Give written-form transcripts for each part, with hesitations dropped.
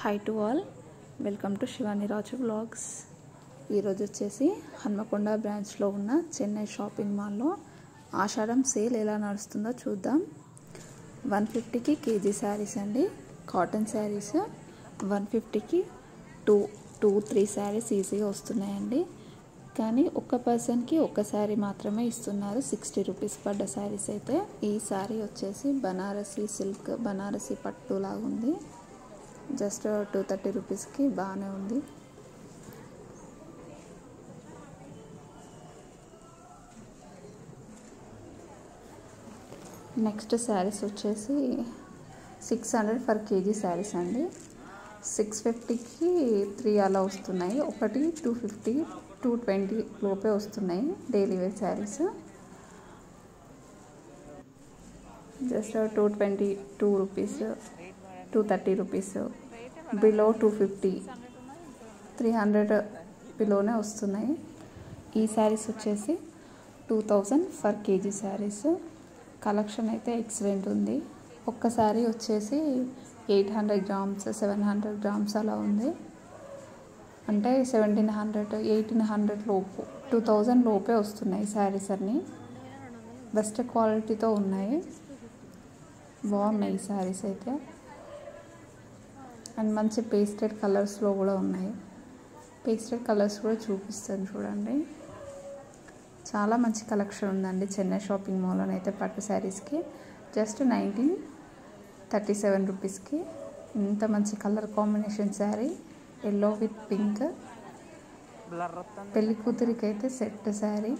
Hi to all, welcome to Shivani Raju vlogs. ఈరోజు వచ్చేసి హన్మకొండ బ్రాంచ్లో ఉన్న చెన్నై షాపింగ్ మాల్లో ఆషాఢం సేల్ ఎలా నడుస్తుందో చూద్దాం. 150కి కేజీ శారీస్ అండి, కాటన్ శారీస్ 150కి 2-3 శారీస్ ఈజీగా వస్తున్నాయండి. కానీ ఒక్క పర్సన్కి ఒక్క శారీ మాత్రమే ఇస్తున్నారు. 60 రూపీస్ పడ్డ శారీస్ అయితే. ఈ శారీ వచ్చేసి బనారసీ సిల్క్, బనారసీ పట్టు లాగా ఉంది. జస్ట్ 230 రూపీస్కి బాగానే ఉంది. నెక్స్ట్ శారీస్ వచ్చేసి 600 ఫర్ కేజీ శారీస్ అండి. 650కి 3 అలా వస్తున్నాయి. ఒకటి 250, 220 లోపే వస్తున్నాయి daily wear saris. Just 222 rupees, 230 rupees, below 250, 300 బిలోనే వస్తున్నాయి. ఈ శారీస్ వచ్చేసి 2000 ఫర్ కేజీ శారీస్. కలెక్షన్ అయితే ఎక్సలెంట్ ఉంది. ఒక్క శారీ వచ్చేసి 800 గ్రామ్స్, 700 గ్రామ్స్ అలా ఉంది. అంటే 1700, 1800 లోపు, 2000 లోపే వస్తున్నాయి శారీస్ అన్నీ. బెస్ట్ క్వాలిటీతో ఉన్నాయి, బాగున్నాయి ఈ శారీస్ అయితే. అండ్ మంచి పేస్టెడ్ కలర్స్లో కూడా ఉన్నాయి. పేస్టెడ్ కలర్స్ కూడా చూపిస్తాను చూడండి. చాలా మంచి కలెక్షన్ ఉందండి చెన్నై షాపింగ్ మాల్లోనే అయితే. పట్టు శారీస్కి జస్ట్ 1937 రూపీస్కి ఇంత మంచి colour combination sari, yellow with pink. పెళ్లి కూతురికి అయితే సెట్ శారీ,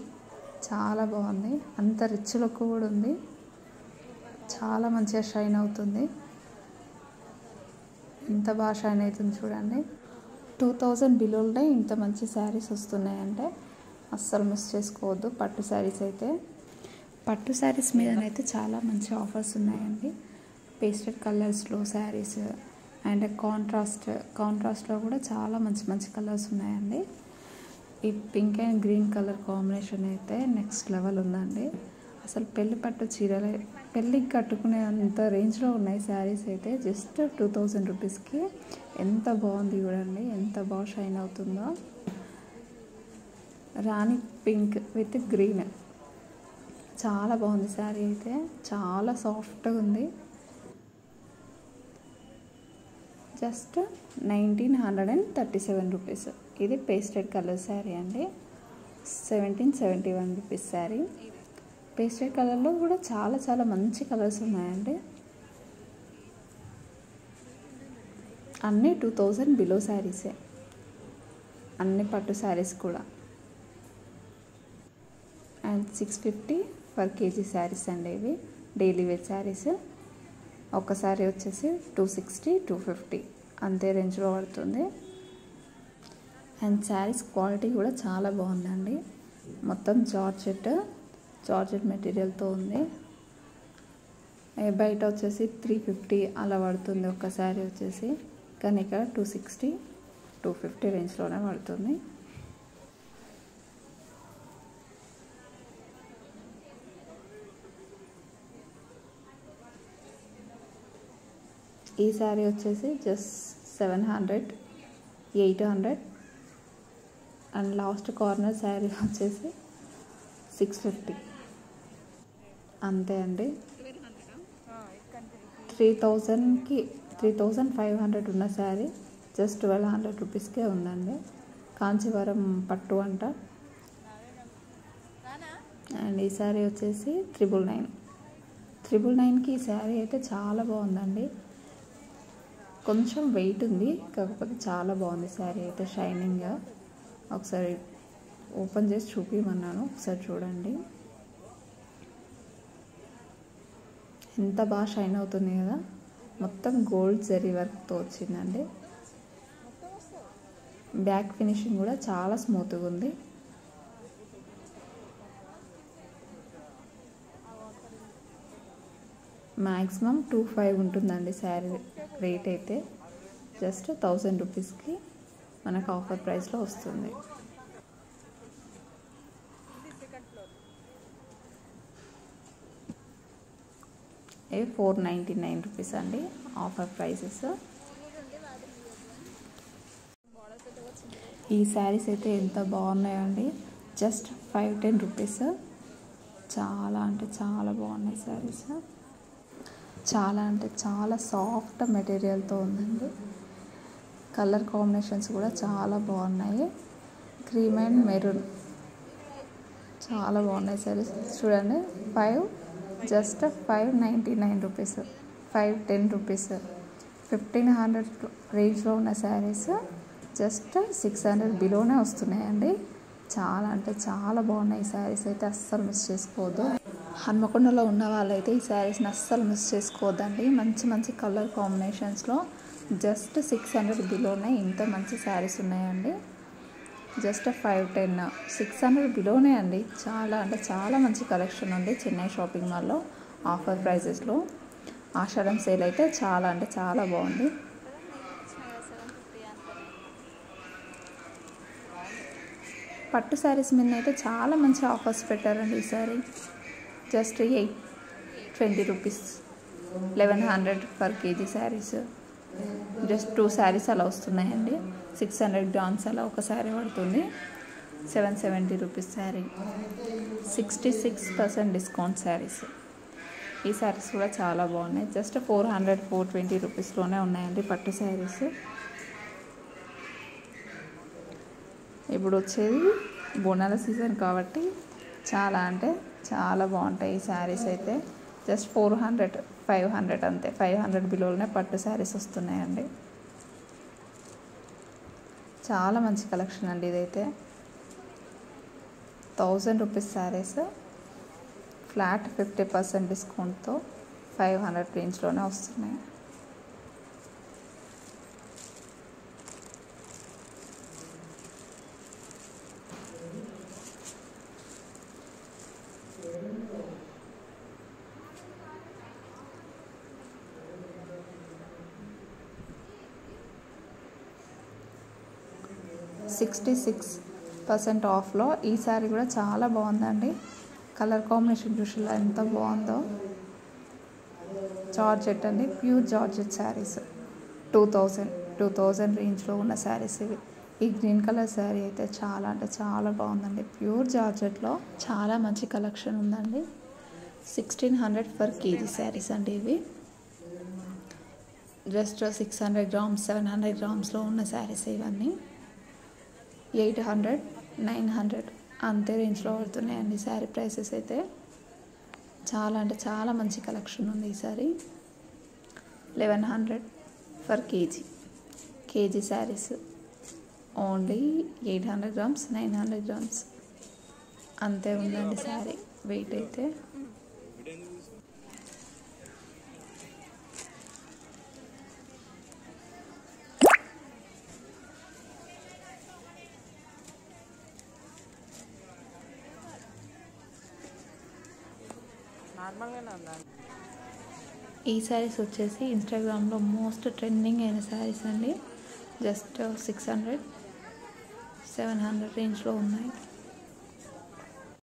చాలా బాగుంది. అంత రిచ్ లుక్ కూడా ఉంది, చాలా మంచిగా షైన్ అవుతుంది. ఇంత బాగా షైన్ అవుతుంది చూడండి. 2000 బిలోనే ఇంత మంచి శారీస్ వస్తున్నాయంటే అస్సలు మిస్ చేసుకోవద్దు. పట్టు శారీస్ అయితే, పట్టు శారీస్ మీదనైతే చాలా మంచి ఆఫర్స్ ఉన్నాయండి. పేస్టెడ్ కలర్స్లో శారీస్ అండ్ కాంట్రాస్ట్లో కూడా చాలా మంచి మంచి కలర్స్ ఉన్నాయండి. ఈ pink and green colour combination అయితే నెక్స్ట్ లెవెల్ ఉందండి. అసలు పెళ్లి పట్టు చీరలే పెళ్ళికి కట్టుకునే అంత రేంజ్లో ఉన్నాయి శారీస్ అయితే. జస్ట్ 2000 రూపీస్కి ఎంత బాగుంది చూడండి, ఎంత బాగా షైన్ అవుతుందో. రాణి పింక్ విత్ గ్రీన్, చాలా బాగుంది శారీ అయితే. చాలా సాఫ్ట్గా ఉంది. Just 1937 rupees. ఇది పేస్టెడ్ కలర్ శారీ అండి. 1771 రూపీస్ శారీ. పేస్టెడ్ కలర్లో కూడా చాలా చాలా మంచి కలర్స్ ఉన్నాయండి. అన్నీ 2000 బిలో శారీసే, అన్ని పట్టు శారీస్ కూడా. అండ్ 650 ఫర్ కేజీ శారీస్ అండి. ఇవి డైలీ వేర్ శారీస్. ఒక శారీ వచ్చేసి 260, 250 అంతే రేంజ్లో పడుతుంది. అండ్ శారీస్ క్వాలిటీ కూడా చాలా బాగుందండి. మొత్తం జార్జెట్ మెటీరియల్తో ఉంది. బయట వచ్చేసి 350 అలా పడుతుంది ఒక శారీ వచ్చేసి, కానీ ఇక్కడ 260, 250 రేంజ్లోనే పడుతుంది. ఈ శారీ వచ్చేసి just 700, 800 and last corner sari వచ్చేసి 650 అంతే అండి. 3000కి 3500 ఉన్న శారీ జస్ట్ 1200 రూపీస్కే ఉందండి. కాంచీవరం పట్టు అంట. అండ్ ఈ శారీ వచ్చేసి 999కి ఈ శారీ అయితే చాలా బాగుందండి. కొంచెం వెయిట్ ఉంది, కాకపోతే చాలా బాగుంది శారీ అయితే. షైనింగ్గా ఒకసారి ఓపెన్ చేసి చూపించమన్నాను, ఒకసారి చూడండి. ఎంత బాగా షైన్ అవుతుంది కదా. మొత్తం గోల్డ్ జరీ వర్క్తో వచ్చిందండి. బ్యాక్ ఫినిషింగ్ కూడా చాలా స్మూత్గా ఉంది. మ్యాక్సిమం 2500 ఉంటుందండి శారీ రేట్ అయితే. జస్ట్ 1000 రూపీస్కి మనకు ఆఫర్ ప్రైస్లో వస్తుంది. ఇవి 499 రూపీస్ అండి ఆఫర్ ప్రైసెస్. ఈ శారీస్ అయితే ఎంత బాగున్నాయండి. Just 5-10 rupees. చాలా అంటే చాలా బాగున్నాయి శారీస్. చాలా అంటే చాలా సాఫ్ట్ మెటీరియల్తో ఉందండి. కలర్ కాంబినేషన్స్ కూడా చాలా బాగున్నాయి. క్రీమ్ అండ్ మెరూన్ చాలా బాగున్నాయి శారీస్. చూడండి, జస్ట్ 599 రూపీస్, 510 రూపీస్. 1500 రేంజ్లో ఉన్న శారీస్ జస్ట్ 600 బిలోనే వస్తున్నాయండి. చాలా అంటే చాలా బాగున్నాయి ఈ శారీస్ అయితే. అస్సలు మిస్ చేసుకోవద్దు. హన్మకొండలో ఉన్న వాళ్ళైతే ఈ శారీస్ని అస్సలు మిస్ చేసుకోవద్దండి. మంచి మంచి కలర్ కాంబినేషన్స్లో జస్ట్ 600 బిలోనే ఇంత మంచి శారీస్ ఉన్నాయండి. జస్ట్ 510, 600 బిలోనే అండి. చాలా అంటే చాలా మంచి కలెక్షన్ ఉంది చెన్నై షాపింగ్ మాల్లో ఆఫర్ ప్రైజెస్లో. ఆషాఢం సేల్ అయితే చాలా అంటే చాలా బాగుంది. పట్టు శారీస్ మీద అయితే చాలా మంచి ఆఫర్స్ పెట్టారండి ఈసారి. Just 820 rupees, 1100 per KG saris. Just 2 saris అలా వస్తున్నాయండి. 600 గ్రామ్స్ అలా ఒక శారీ పడుతుంది. 770 రూపీస్ శారీ. 66% డిస్కౌంట్ శారీస్. ఈ శారీస్ కూడా చాలా బాగున్నాయి. జస్ట్ 420 రూపీస్లోనే ఉన్నాయండి పట్టు శారీస్. ఇప్పుడు వచ్చేది బోనాల సీజన్ కాబట్టి చాలా అంటే చాలా బాగుంటాయి ఈ శారీస్ అయితే. జస్ట్ 400, 500 అంతే. 500 బిలోనే పట్టు శారీస్ వస్తున్నాయండి. చాలా మంచి కలెక్షన్ అండి ఇదైతే. 1000 రూపీస్ శారీస్ ఫ్లాట్ 50% డిస్కౌంట్తో 500 రేంజ్లోనే వస్తున్నాయి. $66 ఆఫ్లో ఈ శారీ కూడా చాలా బాగుందండి. కలర్ కాంబినేషన్ చూసిలా ఎంత బాగుందో. జార్జెట్ అండి, ప్యూర్ జార్జెట్ శారీస్. 2000 రేంజ్లో ఉన్న శారీస్ ఇవి. ఈ గ్రీన్ కలర్ శారీ అయితే చాలా అంటే చాలా బాగుందండి. ప్యూర్ జార్జెట్లో చాలా మంచి కలెక్షన్ ఉందండి. 1600 పర్ కేజీ శారీస్ అండి ఇవి. జస్ట్ 600 గ్రామ్స్, 700 గ్రామ్స్లో ఉన్న శారీస్ ఇవన్నీ. 800, 900 అంతే రేంజ్లో పడుతున్నాయండి శారీ ప్రైసెస్ అయితే. చాలా అంటే చాలా మంచి కలెక్షన్ ఉంది ఈసారి. 1100 per KG saris. Only 800 grams, 900 grams అంతే ఉందండి శారీ వెయిట్ అయితే. ఈ శారీస్ వచ్చేసి ఇన్స్టాగ్రామ్లో మోస్ట్ ట్రెండింగ్ అయిన శారీస్ అండి. జస్ట్ 600, 700 రేంజ్లో ఉన్నాయి.